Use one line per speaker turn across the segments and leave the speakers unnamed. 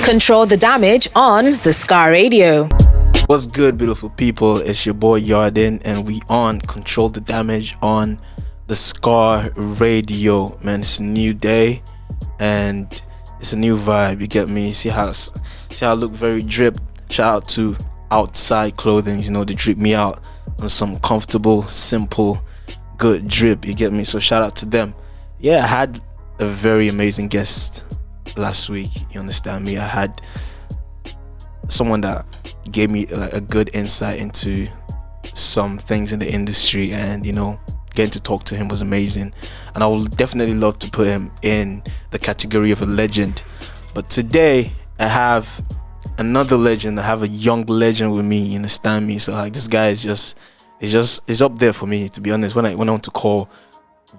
Control the damage on the Scar Radio.
What's good, beautiful people? It's your boy Yarden, and we on Control the Damage on the Scar Radio. Man, it's a new day and it's a new vibe. You get me? See how I look very drip. Shout out to Outside Clothing. You know, they drip me out on some comfortable, simple, good drip. You get me? So shout out to them. Yeah, I had a very amazing guest last week. You understand me? I had someone that gave me like a good insight into some things in the industry, and you know, getting to talk to him was amazing, and I would definitely love to put him in the category of a legend. But today I have another legend. I have a young legend with me, you understand me? So like, this guy is up there for me, to be honest. When I want to call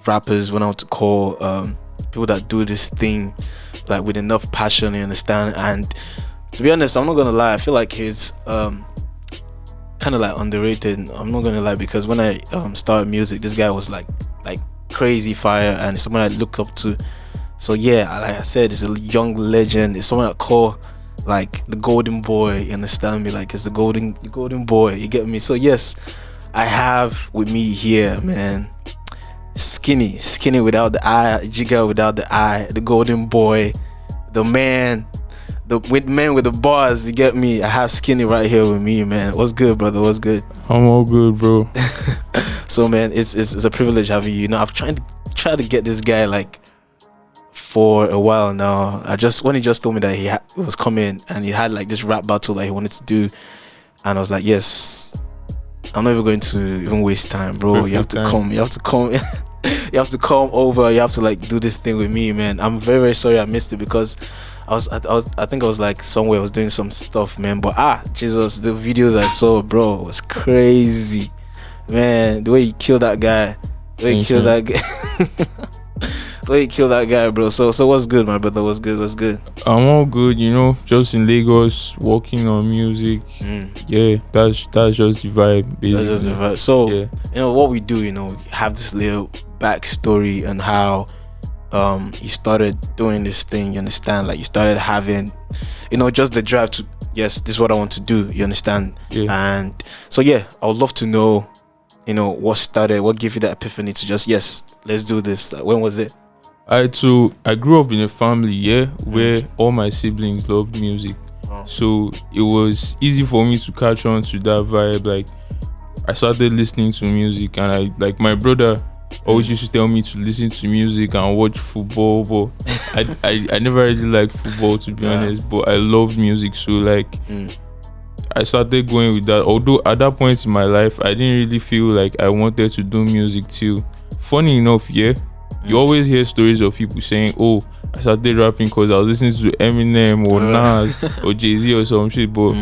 rappers, when I want to call people that do this thing like with enough passion, you understand. And to be honest, I'm not gonna lie, I feel like he's kind of like underrated. I'm not gonna lie, because when I started music, this guy was like crazy fire, and someone I looked up to. So yeah, like I said, it's a young legend. It's someone I call like the golden boy, you understand me? Like, it's the golden boy, you get me? So yes, I have with me here, man, Skynny without the I, Jigga without the I, the golden boy, the man with the bars, you get me? I have Skynny right here with me, man. What's good, brother? What's good?
I'm all good, bro.
So man, it's a privilege having you. You know, I've tried to get this guy like for a while now. When he just told me that he was coming and he had like this rap battle that he wanted to do, and I was like, yes, I'm not even going to even waste time, bro.
Perfect
you have to
time.
come. You have to come. You have to come over. You have to like do this thing with me, man. I'm very, very sorry I missed it, because I think I was like somewhere, I was doing some stuff, man. But Jesus, the videos I saw, bro, was crazy, man. The way you killed that guy, the way you killed that guy, bro. So what's good, my brother? What's good?
I'm all good, you know, just in Lagos, working on music. Yeah, that's just the vibe, basically.
That's just the vibe. So
yeah,
you know what we do, you know, have this little backstory and how you started doing this thing, you understand? Like, you started having, you know, just the drive to, yes, this is what I want to do, you understand?
Yeah.
And so yeah, I would love to know, you know, what gave you that epiphany to just, yes, let's do this. Like, when was it?
I grew up in a family, where all my siblings loved music. So it was easy for me to catch on to that vibe. Like, I started listening to music, and my brother always used to tell me to listen to music and watch football, but I never really liked football, to be honest, but I loved music. So like, I started going with that, although at that point in my life I didn't really feel like I wanted to do music till, funny enough, you always hear stories of people saying, oh, I started rapping because I was listening to Eminem or Nas or Jay-Z or some shit, but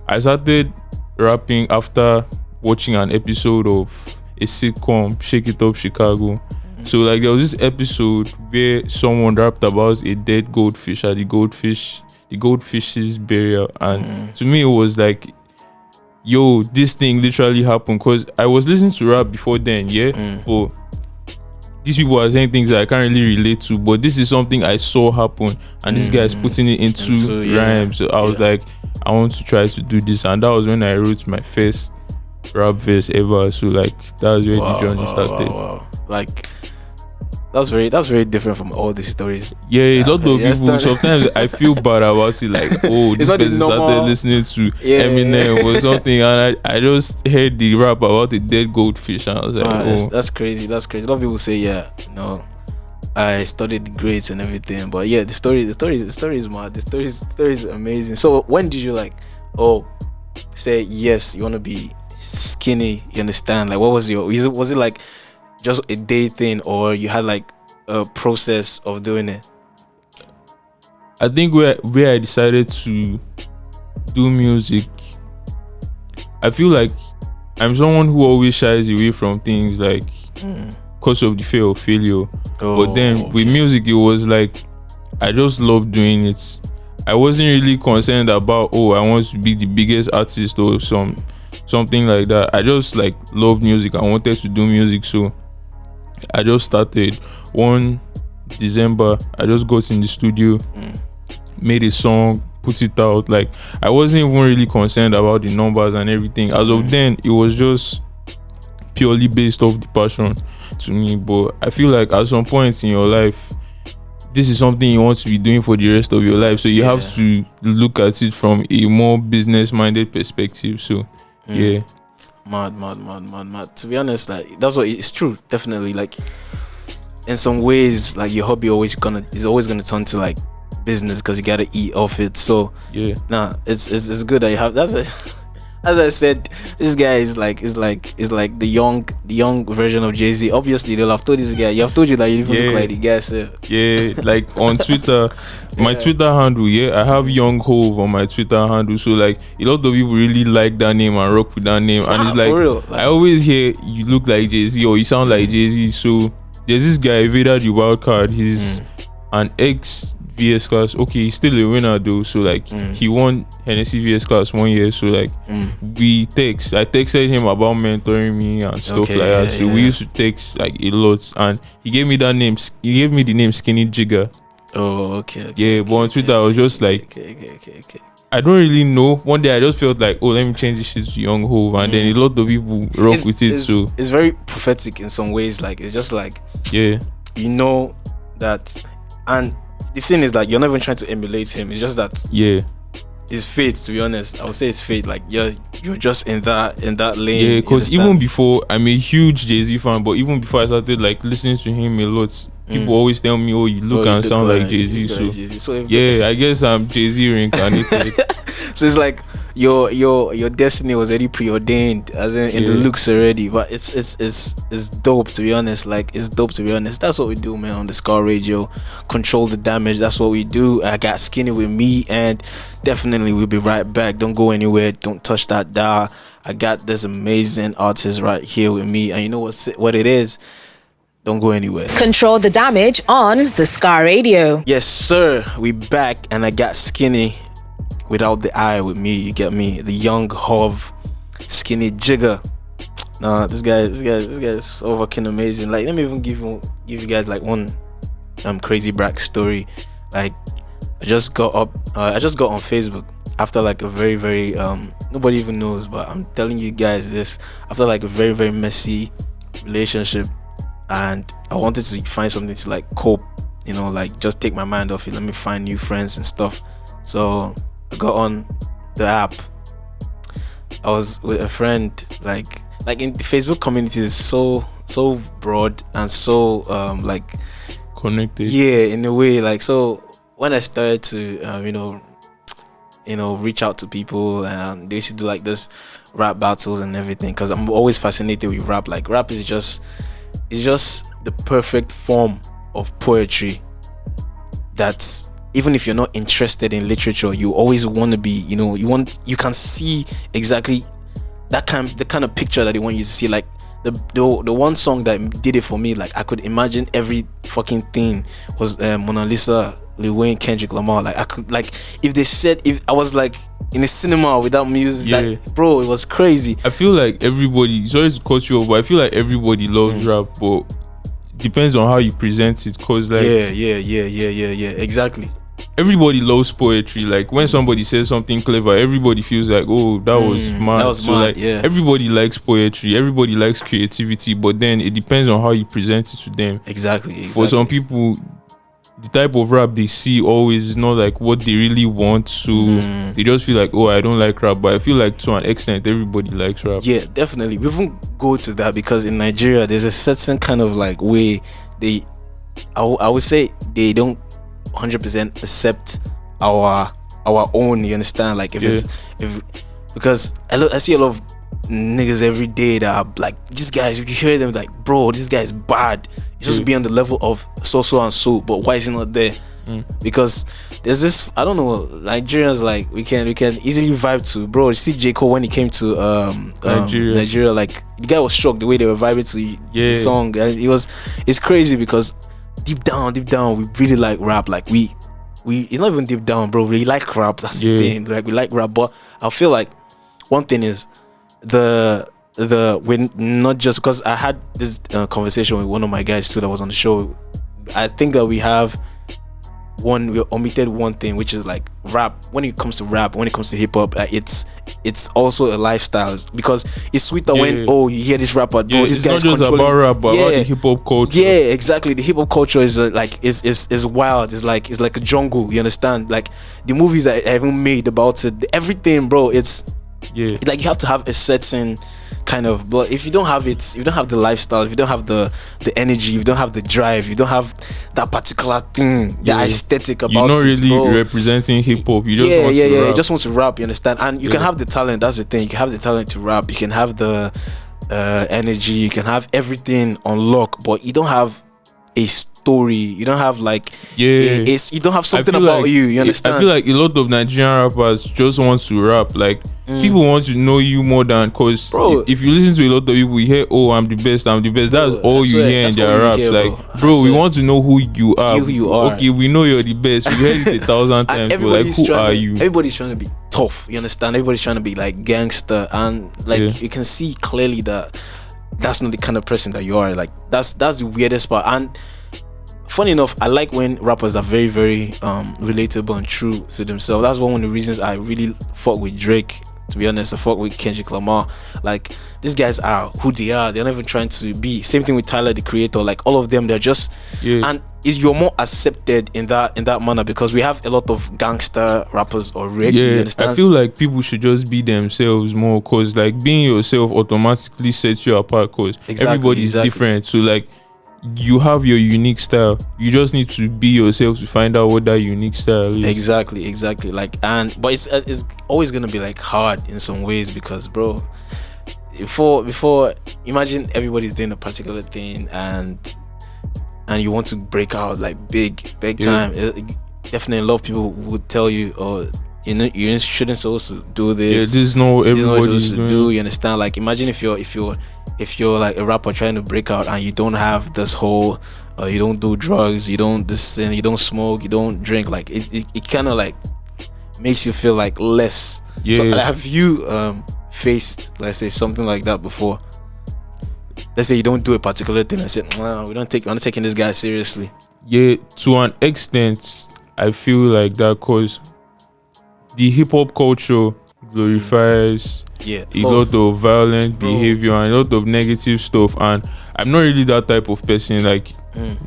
I started rapping after watching an episode of a sitcom, Shake It Up Chicago. So like, there was this episode where someone rapped about a dead goldfish at the goldfish's burial, and to me it was like, yo, this thing literally happened, because I was listening to rap before then, but these people are saying things that I can't really relate to, but this is something I saw happen, and this guy is putting it into rhymes. So I was like, I want to try to do this, and that was when I wrote my first rap verse ever. So like, that was where the journey started.
Wow. Like, that's very different from all the stories.
Yeah, a lot of people, sometimes I feel bad about it, like, oh, this person started listening to Eminem or something, and I just heard the rap about the dead goldfish, and I was like,
that's crazy. A lot of people say, you know, I studied the grades and everything, but yeah, the story is mad. The story is amazing. So when did you like, say yes, you want to be Skynny, you understand? Like, what was it like just a day thing, or you had like a process of doing it?
I think where I decided to do music, I feel like I'm someone who always shies away from things like because of the fear of failure. But then with music, it was like, I just love doing it. I wasn't really concerned about, I want to be the biggest artist or something like that. I just like loved music. I wanted to do music, so I just started. One December, I just got in the studio, made a song put it out. Like I wasn't even really concerned about the numbers and everything. As of then, it was just purely based off the passion to me. But I feel like at some point in your life, this is something you want to be doing for the rest of your life. So you have to look at it from a more business-minded perspective. So yeah.
Mad. To be honest, like that's what it's true. Definitely, like in some ways, like your hobby is always gonna turn to like business because you gotta eat off it. So
yeah,
it's good that you have. As I said, this guy is like the young version of Jay-Z. Obviously, they'll have told this guy. You have told you that you even look like the guy. So.
Yeah, like on Twitter, my Twitter handle. Yeah, I have Young Hove on my Twitter handle. So like a lot of people really like that name and rock with that name. And it's like,
for real, like,
I always hear you look like Jay-Z or you sound like Jay-Z. So there's this guy Vader the Wild Card. He's an ex VS class. Okay, he's still a winner though. So like he won Hennessy VS class 1 year. So like I texted him about mentoring me and stuff like that. So we used to text like a lot, and he gave me that name. He gave me the name Skinny Jigger.
Oh, okay.
Yeah, but on Twitter I was just like, I don't really know. One day I just felt like, oh, let me change this shit to Young Hove, and then a lot of people rock with it. So
it's very prophetic in some ways. Like it's just like
you
know that, and the thing is that you're not even trying to emulate him. It's just that it's fate. To be honest, I would say it's fate. Like you're just in that lane.
Yeah, because even before, I'm a huge Jay-Z fan, but even before I started like listening to him a lot, people always tell me, "Oh, you look and sound like Jay-Z." So I guess I'm Jay-Z reincarnated.
So it's like your destiny was already preordained, as in the looks already. But it's dope, to be honest. Like it's dope, to be honest. That's what we do, man, on the Scar Radio. Control the damage. That's what we do. I got Skynn with me, and definitely we'll be right back. Don't go anywhere. Don't touch that dial. I got this amazing artist right here with me, and you know what it is. Don't go anywhere.
Control the damage on the Scar Radio.
Yes, sir. We back, and I got Skinny without the I with me. You get me? The young Hove, Skinny Jigger. Nah, this guy is so fucking amazing. Like, let me even give you guys like one crazy brag story. Like, I just got on Facebook after like a very, very nobody even knows, but I'm telling you guys this, after like a very, very messy relationship, and I wanted to find something to like cope, you know, like just take my mind off it. Let me find new friends and stuff. So I got on the app. I was with a friend. Like in the Facebook community is so broad and so like
connected.
Yeah, in a way. Like, so when I started to reach out to people, and they used to do like this rap battles and everything, because I'm always fascinated with rap. Like, rap is just the perfect form of poetry that's, even if you're not interested in literature, you always want to be, you can see exactly the kind of picture that they want you to see. Like the one song that did it for me, like I could imagine every fucking thing, was Mona Lisa, Lil Wayne, Kendrick Lamar. Like I could, like, if I was like in a cinema without music, like, bro, it was crazy.
I feel like everybody, sorry to cut you off, but I feel like everybody loves rap, but depends on how you present it. Cause like
exactly.
Everybody loves poetry. Like when somebody says something clever, everybody feels like, oh, that was mad.
That was
so
mad,
like everybody likes poetry, everybody likes creativity, but then it depends on how you present it to them.
Exactly.
For some people, the type of rap they see always is not like what they really want, so they just feel like, oh, I don't like rap. But I feel like to an extent everybody likes rap.
Yeah, definitely. We even go to that because in Nigeria there's a certain kind of like way I would say they don't 100% accept our own, you understand? Like because I see a lot of niggas every day that are like, these guys, you can hear them like, bro, this guy is bad. He's supposed to be on the level of so and so, but why is he not there? Because there's this, I don't know, Nigerians, like we can easily vibe to, bro. You see J. Cole when he came to Nigeria, like the guy was shocked the way they were vibing to the song, and it's crazy because deep down we really like rap. Like we it's not even deep down, bro, we like rap. That's the thing. Like we like rap, but I feel like one thing is we're not just, because I had this conversation with one of my guys too that was on the show. I think that we have we omitted one thing, which is like rap. When it comes to rap, when it comes to hip hop, it's also a lifestyle, because it's sweeter when you hear this rapper, bro, this guy's
not just about rap, but about the hip hop culture.
Yeah, exactly. The hip hop culture is is wild. It's like a jungle. You understand? Like the movies I haven't made about it, everything, bro. It's like you have to have a certain kind of, but if you don't have it, if you don't have the lifestyle, if you don't have the energy, if you don't have the drive, if you don't have that particular thing, the aesthetic about it,
you're not really
bro,
representing hip hop. You just want to rap.
You just want to rap. You understand? And you can have the talent. That's the thing. You can have the talent to rap. You can have the energy. You can have everything on lock, but you don't have a story. You don't have like you don't have something about you. You understand?
I feel like a lot of Nigerian rappers just want to rap. Like people want to know you more than, cause if you listen to a lot of people, you hear, "Oh, I'm the best, I'm the best." That's all you hear in their raps. Like, bro, we want to know who you are.
Who you are.
Okay, we know you're the best. We heard it 1,000 times. But like, who are you?
Everybody's trying to be tough. You understand? Everybody's trying to be like gangster, and like you can see clearly that that's not the kind of person that you are. Like that's the weirdest part. And funny enough, I like when rappers are very, very relatable and true to themselves. That's one of the reasons I really fuck with Drake. To be honest, I fuck with Kendrick Lamar. Like these guys are who they are. They're not even trying to be. Same thing with Tyler, the Creator. Like all of them, they're just and you're more accepted in that manner, because we have a lot of gangster rappers already. You understand?
I feel like people should just be themselves more, cause like being yourself automatically sets you apart. Cause everybody's different. So like, you have your unique style. You just need to be yourself to find out what that unique style is. Exactly.
Like, but it's always gonna be like hard in some ways, because bro, before imagine everybody's doing a particular thing and you want to break out like big time. Definitely a lot of people would tell you, oh, you shouldn't supposed to do this.
This is not what everybody's
supposed to do. You understand? Like imagine if you're like a rapper trying to break out and you don't have this whole you don't do drugs, you don't sin, you don't smoke, you don't drink, like it kind of like makes you feel like less. So have you faced, let's say, something like that before? Let's say you don't do a particular thing and say, we're not taking this guy seriously.
Yeah, to an extent I feel like that, cause the hip hop culture glorifies a lot of violent behavior and a lot of negative stuff, and I'm not really that type of person. Like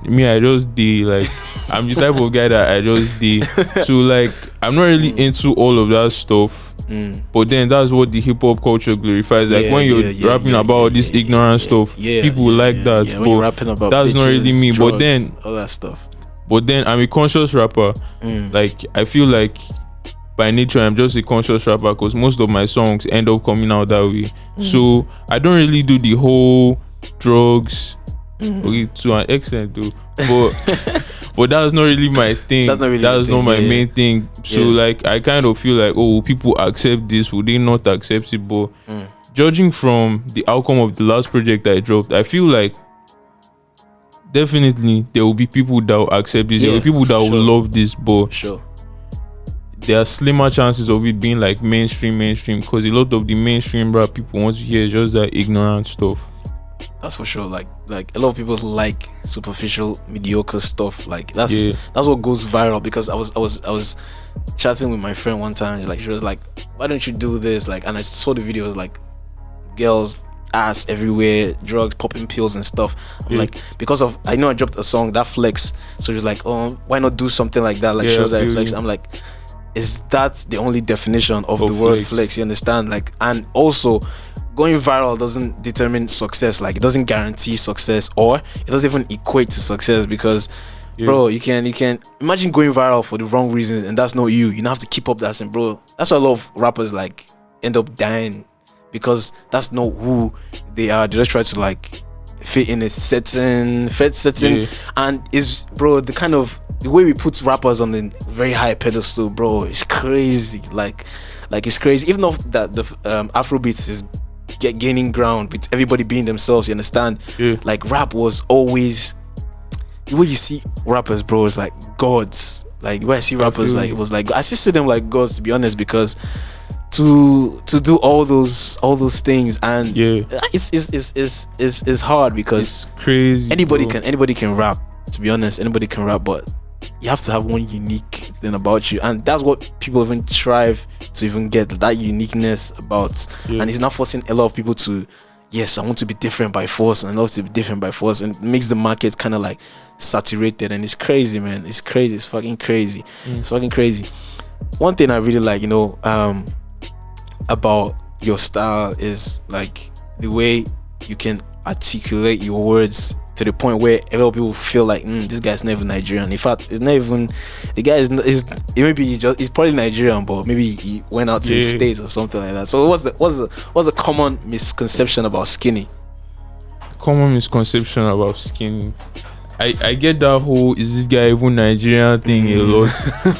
me, I just like I'm the type of guy that I just so like I'm not really into all of that stuff. But then that's what the hip hop culture glorifies. Like when you're rapping about all this ignorant stuff, people like that.
When you're rapping about
that's not really me.
Drugs,
but then
all that stuff.
But then I'm a conscious rapper. Like I feel like by nature I'm just a conscious rapper, because most of my songs end up coming out that way. So I don't really do the whole drugs to an extent though, but that's not really my thing. That's not my main thing. So like I kind of feel like, oh, people accept this, would they not accept it? But judging from the outcome of the last project I dropped, I feel like definitely there will be people that will accept this. There will be people that will love this, but there are slimmer chances of it being like mainstream, because a lot of the mainstream rap people want to hear is just that ignorant stuff.
That's for sure. Like a lot of people like superficial, mediocre stuff. Like that's what goes viral. Because I was chatting with my friend one time. She was like, "Why don't you do this?" Like, and I saw the videos, like girls ass everywhere, drugs, popping pills and stuff. I'm like, because of I know I dropped a song that flex, so she's like, "Oh, why not do something like that? Like shows that flex." I'm like, is that the only definition of the word flex? You understand? Like, and also going viral doesn't determine success. Like it doesn't guarantee success, or it doesn't even equate to success, because bro, you can imagine going viral for the wrong reasons, and that's not you. You don't have to keep up that, and bro, that's why a lot of rappers like end up dying, because that's not who they are. They just try to like fit in a certain and is, bro, the way we put rappers on a very high pedestal, bro, it's crazy. Like it's crazy. Even though that the Afrobeats is gaining ground with everybody being themselves, you understand? Like rap was always, the way you see rappers, bro, is like gods. Like the way I see rappers, like it was like I still see them like gods, to be honest, because to do all those things, and it's hard, because
it's crazy.
Anybody can rap, to be honest. Anybody can rap, but you have to have one unique thing about you, and that's what people even strive to even get, that uniqueness about. And it's not forcing a lot of people to, yes, I want to be different by force, and I love to be different by force, and it makes the market kind of like saturated. And it's crazy, man. It's crazy. It's fucking crazy. It's fucking crazy. One thing I really like, about your style is like the way you can articulate your words to the point where a lot of people feel like this guy's not even Nigerian. In fact, it's not even, the guy he's probably Nigerian, but maybe he went out to the States or something like that. So what's the common misconception about Skynny?
Common misconception about Skynny. I get that whole is this guy even Nigerian thing a lot.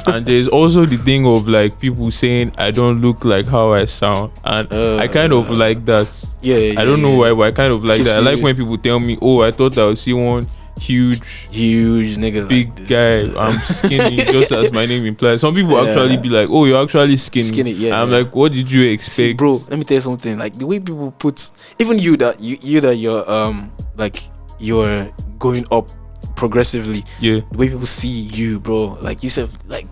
And there's also the thing of like people saying I don't look like how I sound, and I kind of like that. I don't know why, but I kind of like that. I like when people tell me, oh, I thought I would see one huge nigga, big like guy. I'm skinny, just as my name implies. Some people actually be like, oh, you're actually skinny. I'm like, what did you expect?
See, bro, let me tell you something. Like the way people put, even you that you're like you're going up progressively, the way people see you, bro, like you said, like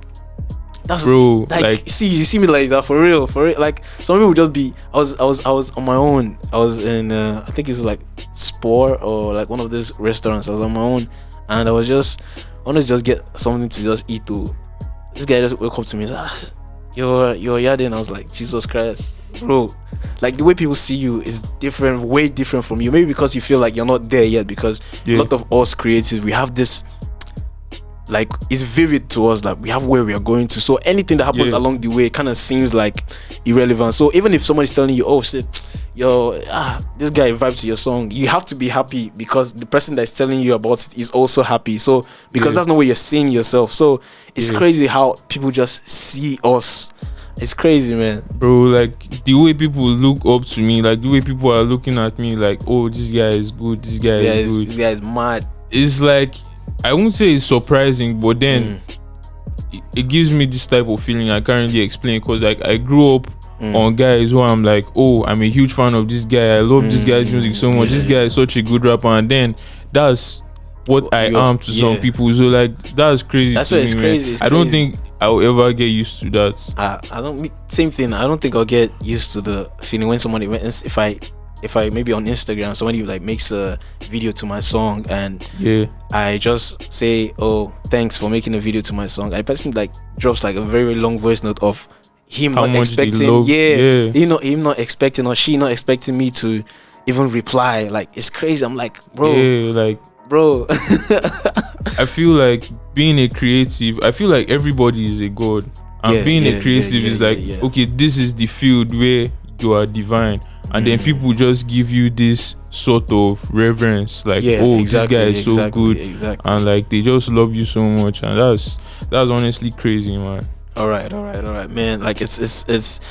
that's, bro, like see, you see me like that for real. Like some people just be, I was on my own. I was in I think it was like Sport or like one of these restaurants. I was on my own, and I wanted to just get something to just eat to. This guy just woke up to me, like, you're Yarden. I was like, Jesus Christ, bro. Like the way people see you is different, way different from you. Maybe because you feel like you're not there yet, because a lot of us creatives, we have this, like, it's vivid to us that we have where we are going to. So anything that happens along the way kind of seems like irrelevant. So even if somebody's telling you, oh shit, this guy vibed to your song, you have to be happy because the person that's telling you about it is also happy. So because that's not where you're seeing yourself. So it's crazy how people just see us. It's crazy, man. Bro,
like the way people look up to me, like the way people are looking at me, like, oh, this guy is good, this guy is good,
this guy is mad.
It's like, I won't say it's surprising, but then it gives me this type of feeling I can't really explain, because like I grew up on guys who I'm like, oh, I'm a huge fan of this guy, I love this guy's music so much, this guy is such a good rapper, and then that's what I am to some people. So like that's crazy.
That's why it's crazy.
I don't think I'll ever get used to that.
I don't, same thing. I don't think I'll get used to the feeling when somebody, if I maybe on Instagram somebody like makes a video to my song, and I just say, oh, thanks for making a video to my song, and the person like drops like a very long voice note of him not expecting, him not expecting, or she not expecting me to even reply. Like it's crazy. I'm like, bro,
I feel like being a creative, I feel like everybody is a god, and being a creative is like, okay, this is the field where you are divine, and then people just give you this sort of reverence, like, this guy is so good, and like they just love you so much, and that's honestly crazy, man.
All right, man. Like it's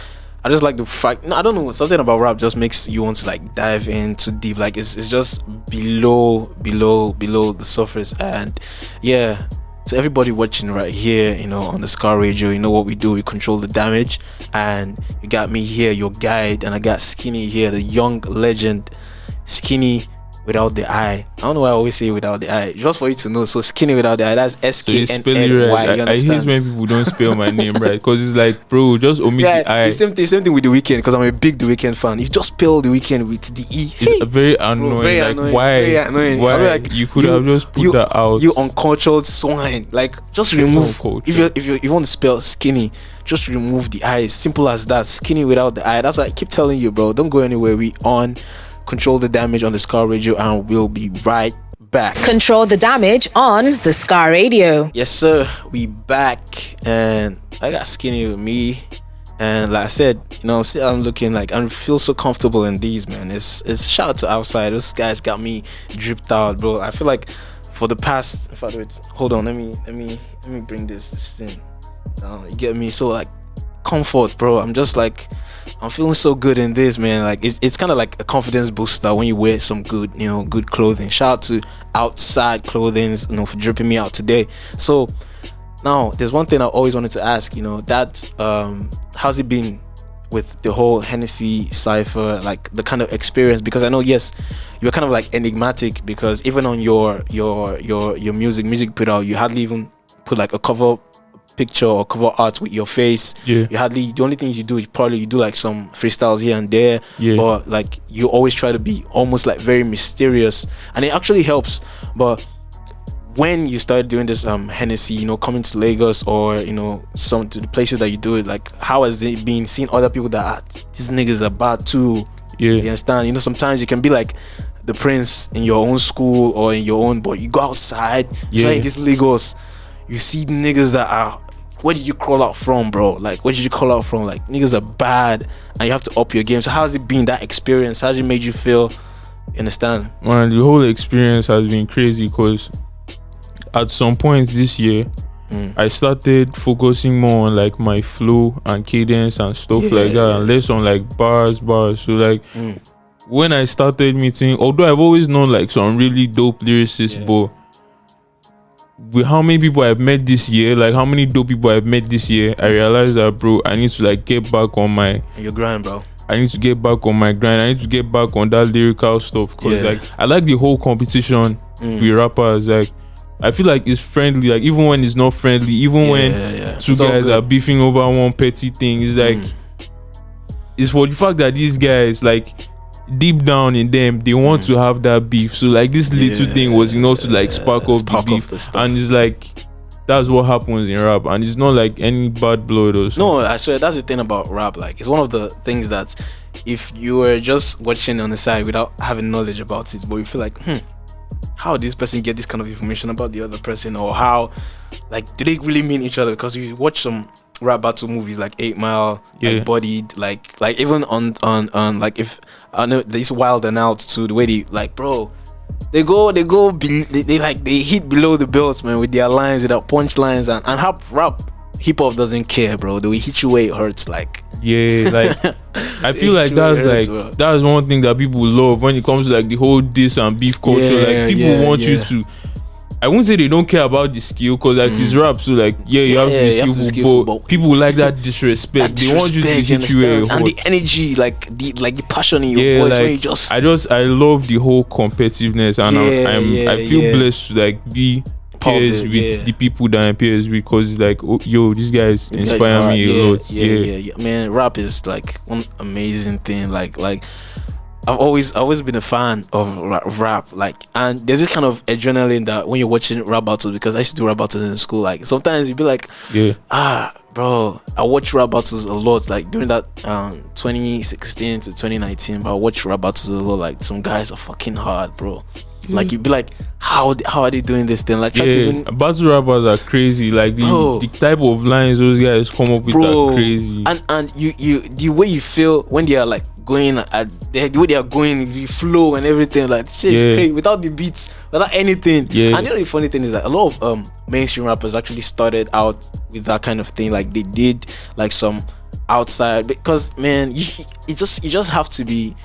I just like the fact, I don't know, something about rap just makes you want to like dive in too deep. Like it's just below the surface. And so everybody watching right here, on the Scar Radio, you know what we do, we control the damage. And you got me here, your guide, and I got Skynny here, the young legend, Skynny without the I. I don't know why I always say without the I, just for you to know. So Skynny without the I, that's SKNNY.
Right. I hate when people don't spell my name right, because it's like, bro, just omit the I.
The same thing with The Weeknd, because I'm a big The Weeknd fan. You just spell The Weeknd with the E.
It's very annoying. Bro, very annoying. Why? Very annoying. Why? Like, you could have just put that out.
You uncultured swine. Like, just remove. If you want to spell Skynny, just remove the I. It's simple as that. Skynny without the I. That's why I keep telling you, bro. Don't go anywhere. We on Control the Damage on the Scar Radio, and we'll be right back.
Control the Damage on the Scar Radio.
Yes, sir. We back, and I got Skynny with me. And like I said, I'm looking like I feel so comfortable in these, man. It's shout out to Outside. Those guys got me dripped out, bro. I feel like for the past, hold on, let me bring this thing. You get me? So like comfort, bro. I'm just like, I'm feeling so good in this, man. Like it's kind of like a confidence booster when you wear some good, good clothing. Shout out to Outside Clothing, for dripping me out today. So now there's one thing I always wanted to ask, how's it been with the whole Hennessy cipher, like the kind of experience? Because I know, yes, you're kind of like enigmatic, because even on your music put out, you hardly even put like a cover picture or cover art with your face.
Yeah.
The only thing you do is probably you do like some freestyles here and there.
Yeah.
But like you always try to be almost like very mysterious, and it actually helps. But when you started doing this Hennessy, you know, coming to Lagos or, you know, some to the places that you do it, like how has it been seeing other people that these niggas are bad too?
Yeah.
You understand? You know, sometimes you can be like the prince in your own school or in your own, but you go outside, like this Lagos, you see niggas that are, where did you crawl out from, bro? Like, where did you crawl out from? Like, niggas are bad and you have to up your game. So how's it been, that experience? How's it made you feel? You understand?
Man, the whole experience has been crazy because at some point this year, I started focusing more on like my flow and cadence and stuff like that, and less on like bars. So like when I started meeting, although I've always known like some really dope lyricists, but with how many people I've met this year, like how many dope people I've met this year, I realized that, bro, I need to like get back on my
your grind, bro.
I need to get back on my grind. I need to get back on that lyrical stuff because like I like the whole competition with rappers. Like I feel like it's friendly, like even when it's not friendly, even when two guys are beefing over one petty thing, it's like it's for the fact that these guys, like deep down in them, they want to have that beef. So like this little thing was enough to like spark up the beef, and it's like that's what happens in rap, and it's not like any bad blood or something.
No, I swear that's the thing about rap. Like it's one of the things that if you were just watching on the side without having knowledge about it, but you feel like how did this person get this kind of information about the other person, or how, like, do they really mean each other? Because you watch some rap battle movies like 8 Mile, like Bodied, like even on like, if I know this Wild and Out too, the way they like, bro, they hit below the belt, man, with their lines, without punchlines, and rap hip hop doesn't care, bro. They will hit you where it hurts, like.
Yeah, like I feel like that's one thing that people love when it comes to like the whole diss and beef culture. Like people want you to, I won't say they don't care about the skill, because like it's rap, so like you have to be skillful, but people like that disrespect. They want you to hit you where it hurts. And the
energy, like the passion in your voice,
like,
when you just
I love the whole competitiveness, and I feel blessed to like be peers with the people that I'm peers with, because like, yo, these guys inspire me a lot. Yeah,
man, rap is like one amazing thing. Like I've always been a fan of rap, like, and there's this kind of adrenaline that when you're watching rap battles, because I used to do rap battles in school, like sometimes you'd be like, bro, I watch rap battles a lot, like during that 2016 to 2019, but I watch rap battles a lot. Like some guys are fucking hard, bro. Like you'd be like, how are they doing this thing? Like
battle rappers are crazy. Like the type of lines those guys come up with are crazy.
And you the way you feel when they are like going the way they are going, the flow and everything, like shit is crazy, without the beats, without anything. And the only funny thing is that a lot of mainstream rappers actually started out with that kind of thing. Like they did like some outside, because man, you just have to be.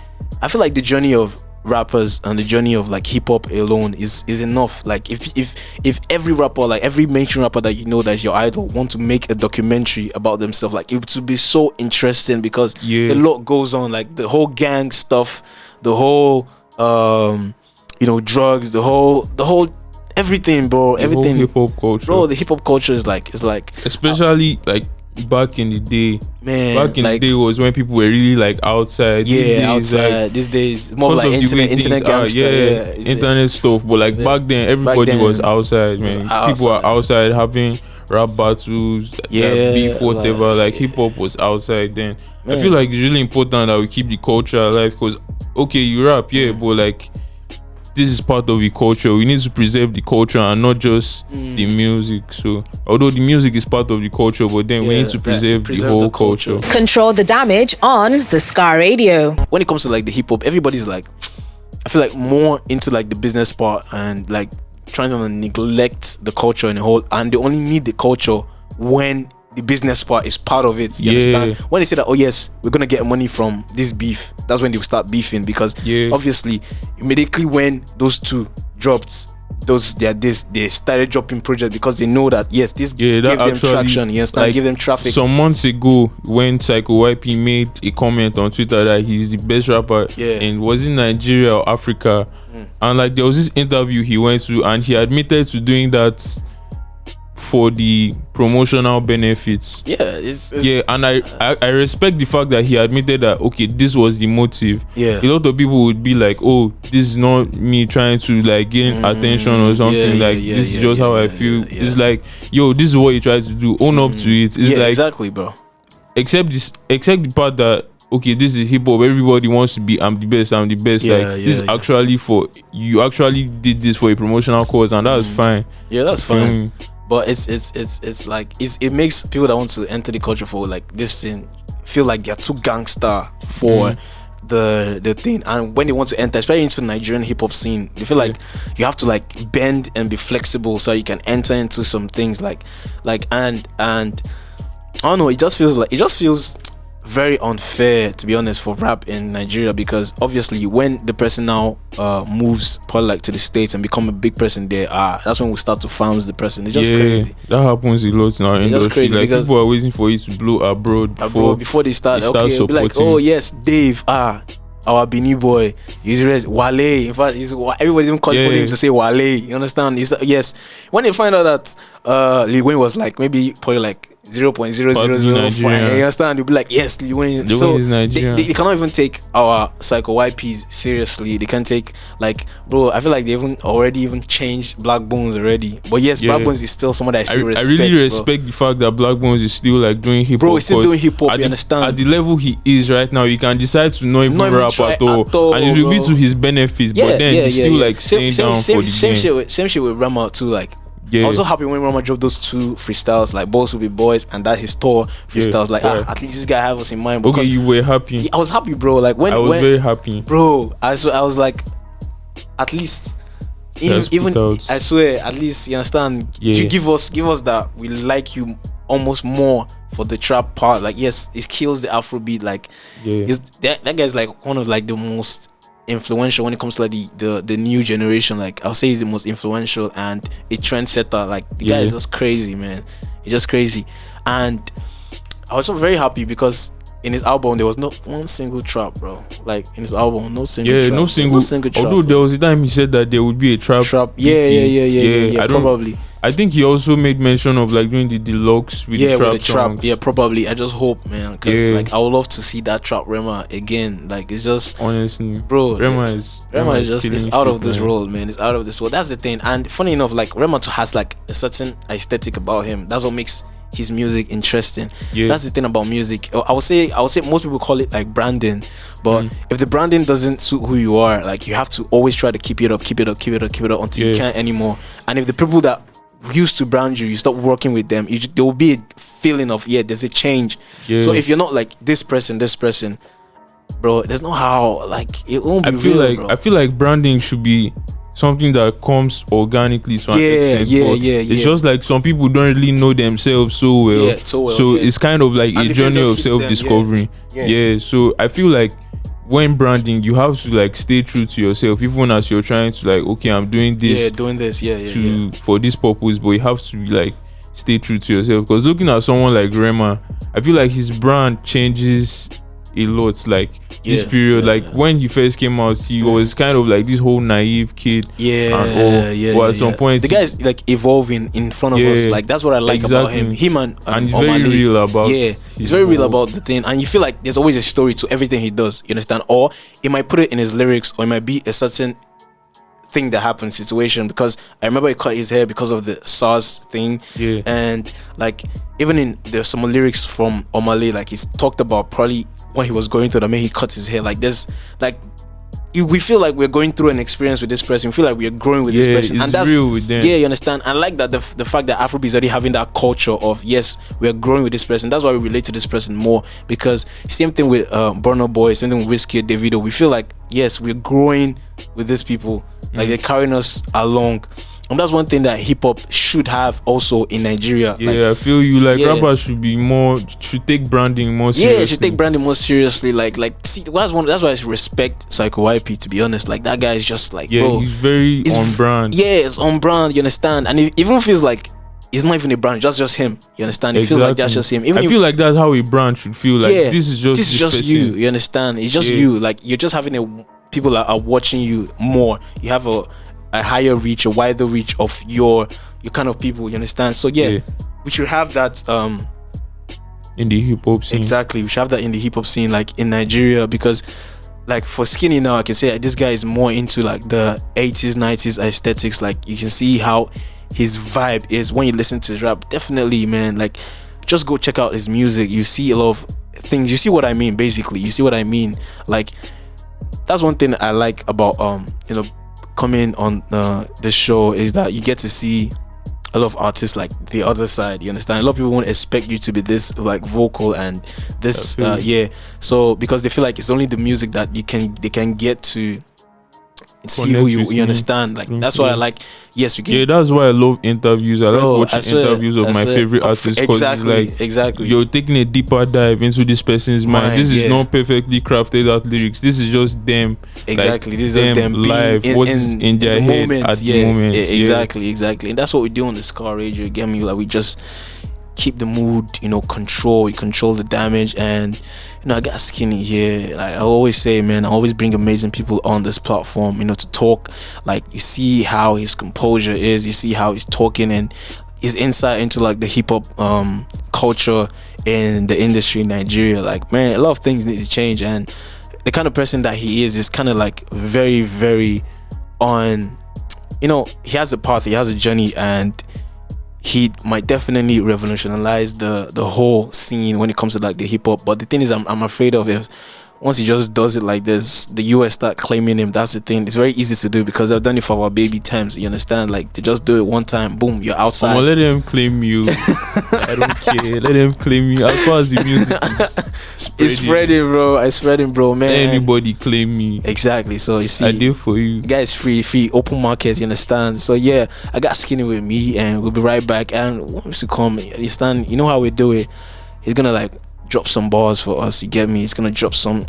I feel like the journey of rappers and the journey of like hip hop alone is enough. Like if every rapper, like every mainstream rapper that you know that's your idol, want to make a documentary about themselves, like it would be so interesting, because a lot goes on, like the whole gang stuff, the whole drugs, the whole everything, bro, everything.
Hip hop culture,
bro. The hip hop culture is like
especially like back in the day,
man.
Back in the day was when people were really like outside.
These days more like internet gangster,
internet stuff. But like back then, everybody was outside, man. People are outside having rap battles, beef, whatever. Like hip hop was outside then. Man. I feel like it's really important that we keep the culture alive, because okay, you rap, but like, this is part of the culture. We need to preserve the culture and not just the music. So although the music is part of the culture, but then we need to preserve the whole culture.
Control the damage on the Scar Radio.
When it comes to like the hip hop, everybody's like, I feel like more into like the business part and like trying to neglect the culture in the whole, and they only need the culture when the business part is part of it. You understand? When they say that, oh yes, we're gonna get money from this beef, that's when they start beefing, because obviously immediately when those two dropped, they started dropping projects, because they know that yes, this gave them traction. You understand? Like, give them traffic.
Some months ago, when Psycho YP made a comment on Twitter that he's the best rapper in, was in Nigeria or Africa, and like there was this interview he went to, and he admitted to doing that for the promotional benefits.
Yeah, it's
Yeah, and I respect the fact that he admitted that okay, this was the motive.
Yeah.
A lot of people would be like, oh, this is not me trying to like gain attention or something. This is just how I feel. It's like, yo, this is what you try to do. Own up to it. It's like
exactly, bro.
Except the part that okay, this is hip hop. Everybody wants to be I'm the best. This is actually for you. Actually did this for a promotional cause, and that's fine.
Yeah, that's fine. But it's like it makes people that want to enter the culture for like this thing feel like they're too gangster for the thing, and when they want to enter, especially into the Nigerian hip hop scene, they feel like you have to like bend and be flexible so you can enter into some things like and I don't know. It just feels very unfair, to be honest, for rap in Nigeria, because obviously when the person now moves probably like to the States and become a big person there, that's when we start to farms the person. It's just crazy.
That happens a lot in our industry. Like people are waiting for you to blow abroad
before they start
supporting.
Be like, oh yes, Dave, our Benin boy, he's Wale. In fact, everybody's even calling for him to say Wale. You understand? Yes. When they find out that Lil Wayne was like maybe probably like 0.0005, you understand? You'll be like, yes, Lil Wayne. So they cannot even take our Psycho YPs seriously. They can't take, like, bro, I feel like they already changed Black Bones already. But yes, Black Bones is still someone that I still respect. I really
respect the fact that Black Bones is still like doing hip hop.
Bro, he's still doing hip hop, you understand?
At the level he is right now, you can decide to not even rap at all. And it will be to his benefits, but then he's still like staying down for the game.
Same shit with Rama too, like. I was so happy when Rama dropped those 2 freestyles, like Boys Will Be Boys and that his tour freestyles. At least this guy have us in mind.
Okay, you were happy.
I was happy, bro. Like I was
very happy,
bro. I was like, at least, even I swear, at least you understand. You give us that we like you almost more for the trap part. Like yes, it kills the Afrobeat. Like that guy's like one of like the most influential when it comes to like the new generation. Like I'll say he's the most influential and a trendsetter. Like the guy is just crazy, man. He's just crazy. And I was so very happy because in his album there was not one single trap, bro. Like in his album, no single trap.
No single trap. Although there was a time he said that there would be a trap.
Yeah, probably.
I think he also made mention of like doing the deluxe with the trap songs.
Yeah, probably. I just hope, man, because like I would love to see that trap Rema again. Like it's just
honestly,
bro,
Rema is just
it's out of this world, man. It's out of this world. That's the thing. And funny enough, like Rema has like a certain aesthetic about him. That's what makes his music interesting. That's the thing about music. I would say most people call it like branding, but if the branding doesn't suit who you are, like you have to always try to keep it up until you can't anymore. And if the people that used to brand you stop working with them, there will be a feeling of there's a change. So if you're not like this person, bro, there's no how, like it won't be real, bro.
I feel like branding should be something that comes organically to an extent. It's just like some people don't really know themselves so well. So it's kind of like a journey of self-discovery. So I feel like when branding, you have to like stay true to yourself, even as you're trying to like, okay, I'm doing this for this purpose, but you have to like stay true to yourself. Because looking at someone like Rema, I feel like his brand changes a lot. Like this period, when he first came out, he was kind of like this whole naive kid. But at some point,
the guy's like evolving in front of us. Like that's what I like about him. Him and
he's very real about.
He's very real about the thing, and you feel like there's always a story to everything he does. You understand? Or he might put it in his lyrics, or it might be a certain thing that happened, situation. Because I remember he cut his hair because of the SARS thing, and like even in there's some lyrics from Omale, like he's talked about probably when he was going through that made he cut his hair. Like there's like we feel like we're going through an experience with this person. We feel like we're growing with this person,
and that's real with them.
You understand? And like that, the fact that Afrobeat is already having that culture of yes, we're growing with this person. That's why we relate to this person more, because same thing with Burna Boy, same thing with Wizkid, Davido. We feel like yes, we're growing with these people. Like they're carrying us along. And that's one thing that hip hop should have also in Nigeria.
I feel you. Like rappers should take branding more seriously.
Should take branding more seriously. Like see, that's why I respect Psycho YP, to be honest. Like that guy is just like, bro,
he's very on brand.
It's on brand. You understand? And it even feels like it's not even a brand, just him. You understand? It feels like that's just him.
I feel like that's how a brand should feel. Like this is just
you. You understand? It's just you. Like you're just having people that are watching you more. You have a higher reach, a wider reach of your kind of people. You understand? So yeah. We should have that
in the hip hop scene.
Exactly, we should have that in the hip hop scene, like in Nigeria, because like for Skynny now, I can say this guy is more into like the 80s, 90s aesthetics. Like you can see how his vibe is when you listen to his rap. Definitely, man. Like just go check out his music. You see a lot of things. You see what I mean, basically. You see what I mean. Like that's one thing I like about coming on the show, is that you get to see a lot of artists like the other side. You understand? A lot of people won't expect you to be this like vocal and this so because they feel like it's only the music that they can get to see who you understand. Like that's what I like. Yes, we can.
Yeah, that's why I love interviews. I like watching interviews of my favorite artists, because it's like you're taking a deeper dive into this person's mind. This is not perfectly crafted out lyrics. This is just them.
Exactly.
Like,
this is them live.
What's in their head at the moment.
Exactly. And that's what we do on the Scar Radio. You get me? Like we just keep the mood, we control the damage. And I got Skynny here. Like I always say, man, I always bring amazing people on this platform, to talk. Like you see how his composure is, you see how he's talking, and his insight into like the hip hop culture in the industry in Nigeria. Like, man, a lot of things need to change, and the kind of person that he is kind of like very, very on, he has a path, he has a journey, and he might definitely revolutionize the whole scene when it comes to like the hip hop. But the thing is, I'm afraid of is once he just does it like this, the US start claiming him. That's the thing. It's very easy to do because they've done it for our baby times. You understand? Like to just do it one time, boom, you're outside.
Let them claim you. I don't care. Let them claim you. As far as the music
it's spreading, bro. Man,
let anybody claim me.
Exactly. So you see,
I do for you.
Guys, free, open market. You understand? So yeah, I got Skynny with me, and we'll be right back. And once you come, you understand? You know how we do it. He's gonna like drop some bars for us, you get me? He's gonna drop some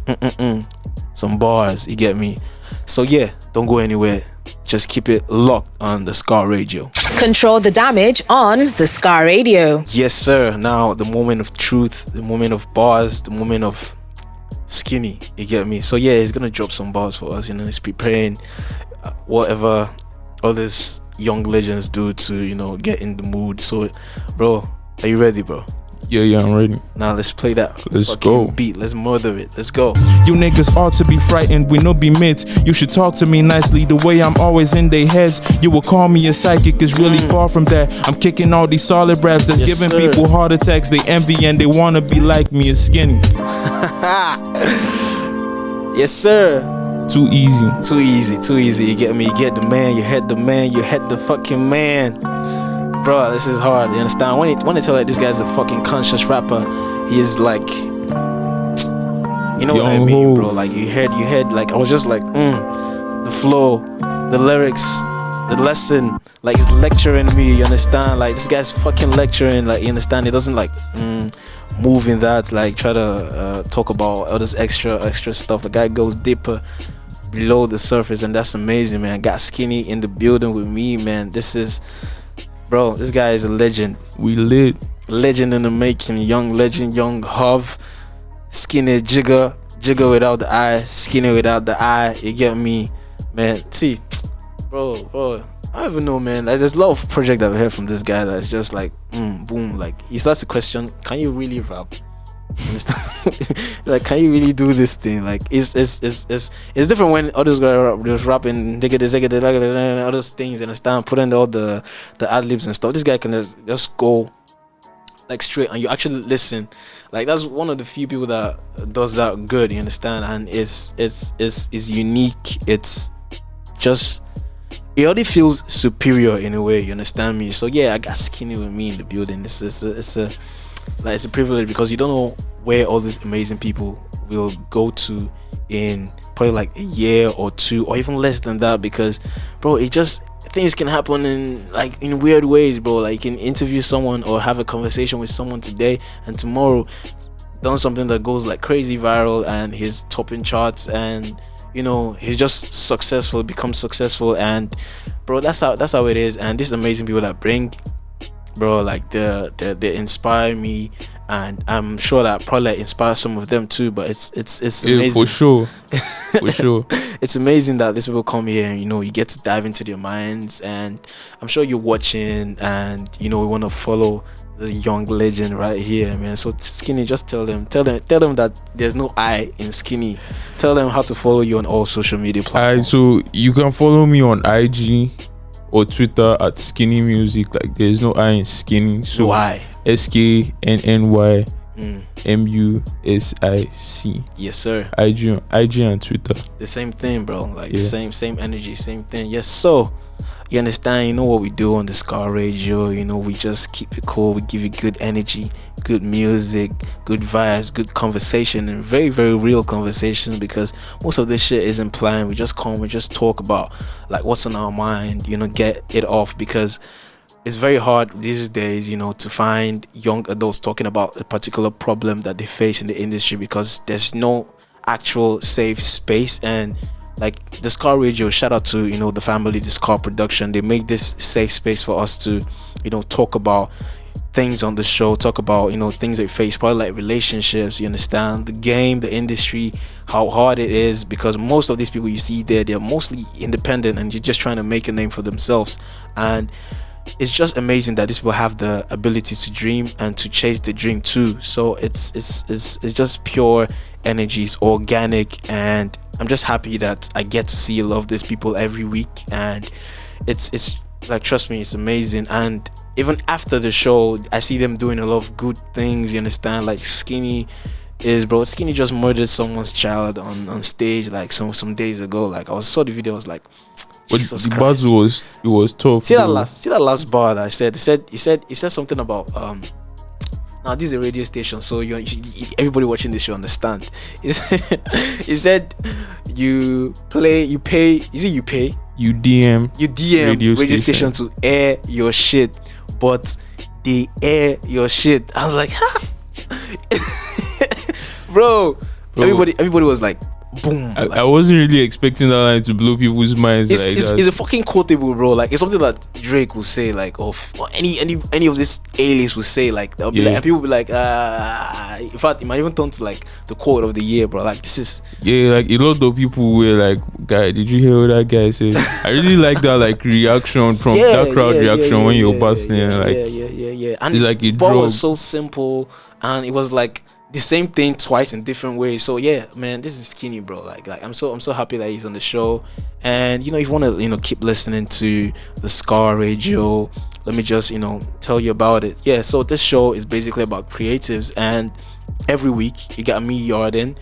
bars, you get me? So yeah, don't go anywhere. Just keep it locked on the Scar Radio.
Control the damage on the Scar Radio.
Yes, sir. Now the moment of truth, the moment of bars, the moment of Skynny, you get me? So yeah, he's gonna drop some bars for us. He's preparing whatever others young legends do to get in the mood. So, bro, are you ready, bro?
Yeah, I'm ready.
Now let's play that.
Let's go.
Beat. Let's murder it. Let's go.
You niggas ought to be frightened, we no be mids. You should talk to me nicely, the way I'm always in their heads. You will call me a psychic, it's really far from that. I'm kicking all these solid raps that's giving people heart attacks. They envy and they wanna be like me, it's Skynny.
Yes, sir.
Too easy. You get me? You get the man, you hit the fucking man. Bro, this is hard, you understand? When they tell like this guy's a fucking conscious rapper, he is like, what I mean, bro? Like you heard, like I was just like, the flow, the lyrics, the lesson, like he's lecturing me, you understand? Like this guy's fucking lecturing, like you understand? He doesn't like move in that, like try to talk about all this extra stuff. The guy goes deeper below the surface, and that's amazing, man. Got Skynny in the building with me, man. Bro, this guy is a legend. We lit.
Legend in the making. Young legend, young Hov. Skynny Jigger without the I. Skynny without the I. You get me? Man, see, bro, I don't even know, man. Like, there's a lot of projects that I've heard from this guy that's just like, boom. Like, he starts to question, can you really rap? Understand? Like, can you really do this thing? Like, it's different when others go just rapping, all those things, understand? Put in all the ad libs and stuff. This guy can just go like straight, and you actually listen. Like, that's one of the few people that does that good. You understand? And it's unique. It's just, it already feels superior in a way. You understand me? So yeah, I got Skynny with me in the building. It's a privilege, because you don't know where all these amazing people will go to in probably like a year or two, or even less than that, because bro, things can happen in weird ways, bro. Like you can interview someone or have a conversation with someone today, and tomorrow done something that goes like crazy viral, and he's topping charts, and he's just successful, becomes successful. And bro, that's how it is. And these amazing people that bring, bro, like they inspire me, and I'm sure that probably inspires some of them too. But it's
Yeah,
amazing.
for sure. For sure.
It's amazing that these people come here and you get to dive into their minds, and I'm sure you're watching and we want to follow the young legend right here, man. So Skynny, just tell them that there's no I in Skynny. Tell them how to follow you on all social media platforms.
So you can follow me on IG or Twitter at Skynny Music. Like there's no I in Skynny. So
why?
SKNNY MUSIC.
Yes, sir.
IG and Twitter.
The same thing, bro. Like the same energy, same thing. Yes. So you understand, you know what we do on the Scar Radio. We just keep it cool. We give you good energy, good music, good vibes, good conversation, and very, very real conversation, because most of this shit isn't planned. We just come, we just talk about like what's on our mind, get it off, because it's very hard these days, to find young adults talking about a particular problem that they face in the industry, because there's no actual safe space. And like the Scar Radio, shout out to the family, the Scar production. They make this safe space for us to talk about things on the show, talk about things that we face, probably like relationships, you understand, the game, the industry, how hard it is, because most of these people you see there, they're mostly independent and you're just trying to make a name for themselves. And it's just amazing that these people have the ability to dream and to chase the dream too. So it's just pure energy, it's organic, and I'm just happy that I get to see a lot of these people every week. And it's like, trust me, it's amazing. And even after the show, I see them doing a lot of good things, you understand. Like Skynny just murdered someone's child on stage like some days ago. Like I saw the video, I was like,
but
Jesus
the
Christ.
buzz was tough.
See that last bar that I said. He said something about now this is a radio station, so everybody watching this should understand. He said you pay you DM radio station to air your shit, but they air your shit. I was like, ha. bro, everybody was like, boom.
I wasn't really expecting that line to blow people's minds.
It's a fucking quotable, bro. Like it's something that Drake will say, like, or any of this A-list will say, like, they'll be like, and people will be like, in fact, it might even turn to like the quote of the year, bro. Like this is
like a lot of people were like, guy, did you hear what that guy said? I really like that like reaction from that crowd reaction when you're busting,
and
it's like a
ball
drug.
was so simple, and it was like the same thing twice in different ways. So yeah, man, this is Skynny, bro. Like I'm so happy that he's on the show. And if you want to keep listening to the Scar Radio, let me just tell you about it. Yeah, so this show is basically about creatives, and every week you got me, Yarden,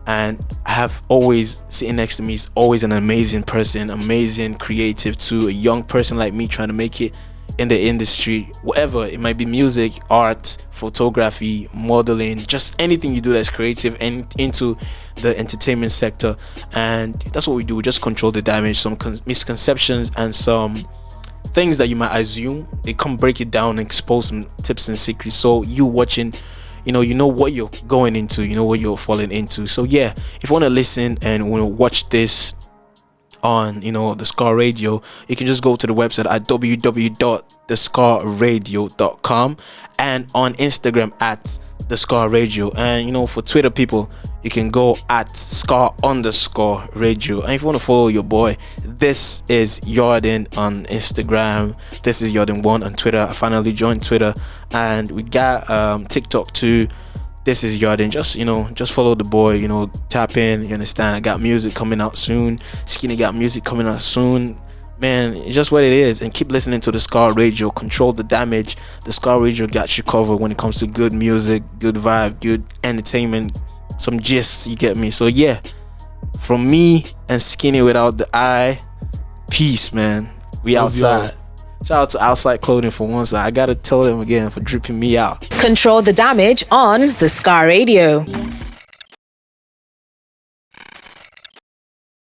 and I have always sitting next to me is always an amazing person, amazing creative too, a young person like me trying to make it in the industry, whatever it might be, music, art, photography, modeling, just anything you do that's creative and into the entertainment sector. And that's what we do. We just control the damage, some misconceptions and some things that you might assume. They come break it down and expose some tips and secrets, so you watching, you know what you're going into, you know what you're falling into. So yeah, if you want to listen and want to watch this on the Scar Radio, you can just go to the website at www.thescarradio.com, and on Instagram at the Scar Radio, and for Twitter people, you can go at Scar_radio. And if you want to follow your boy, this is Yarden on Instagram, this is Yarden1 on Twitter. I finally joined Twitter, and we got TikTok too. This is Yarden. Just follow the boy, tap in, you understand. I got music coming out soon. Skynny got music coming out soon. Man, it's just what it is. And keep listening to the Scar Radio. Control the damage. The Scar Radio got you covered when it comes to good music, good vibe, good entertainment, some gists, you get me. So yeah, from me and Skynny without the I, peace, man. We outside. Shout out to Outside Clothing for one side. I gotta tell them again for dripping me out.
Control the damage on the Scar Radio.